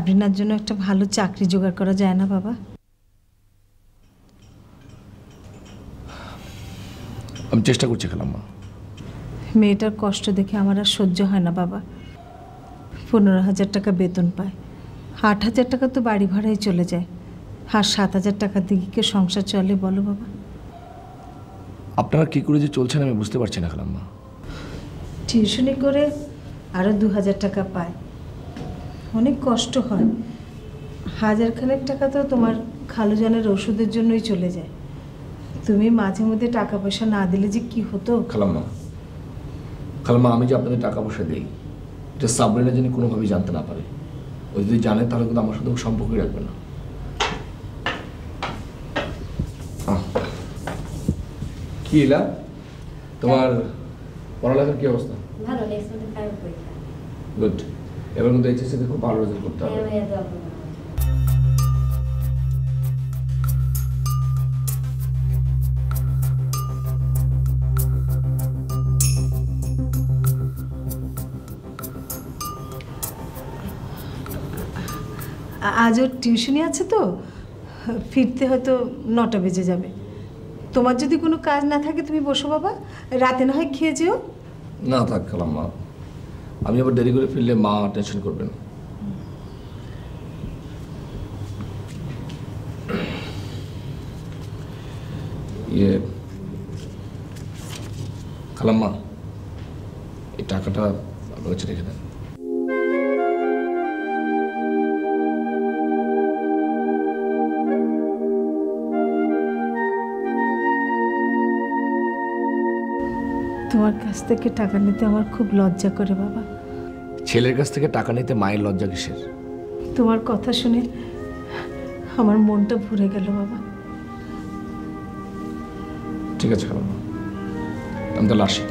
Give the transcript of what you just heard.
সাবরিনার জন্য একটা ভালো চাকরি জোগাড় করা যায় না বাবা? আমি চেষ্টা করছি খালাম্মা। মেয়েটার কষ্ট দেখে আমার আর সহ্য হয় না বাবা। 15,000 টাকা বেতন পায়, 8,000 টাকা তো বাড়ি ভাড়াই চলে যায়, আর 7,000 টাকা দিয়ে কি সংসার চলে বলো বাবা? আপনারা কী করে যে চলছেন আমি বুঝতে পারছি না খালাম্মা। টিউশনি করে আরও 2,000 টাকা পায়, অনেক কষ্ট হয়। 1,000 খানেক টাকা তো তোমার খালুজানের ওষুধের জন্যই চলে যায়। তুমি মাঝে মধ্যে টাকা পয়সা না দিলে যে কি হতো। খালাম্মা, আমি যে আপনাদের টাকা পয়সা দিই এটা সাবরিনা যিনি কোনোভাবেই জানতে না পারে। ও যদি জানে তাহলে কিন্তু আমার সাথে সম্পর্কই রাখবে না। কি এলা, তোমার পড়ালেখার কি অবস্থা? ভালো, নেক্সট মান্থে ফাইনাল পরীক্ষা। গুড। এবার কিন্তু এইচএসসিতে খুব ভালো রেজাল্ট করতে হবে। হ্যাঁ, দোয়া করবেন। আজ ওর টিউশনি আছে তো, ফিরতে হয়তো 9টা বেজে যাবে। তোমার যদি কোনো কাজ না থাকে তুমি বসো বাবা, রাতে না হয় খেয়ে যেও। না থাক খালাম্মা, আমি আবার দেরি করে ফিরলে মা টেনশন করবেন। খালাম্মা, এই টাকাটা আপনার কাছে রেখে দেন। তোমার কাছ থেকে টাকা নিতে আমার খুব লজ্জা করে বাবা। ছেলের কাছ থেকে টাকা নিতে মায়ের লজ্জা কিসের? তোমার কথা শুনে আমার মনটা ভরে গেল বাবা। ঠিক আছে খালাম্মা, আমি তাহলে আসি।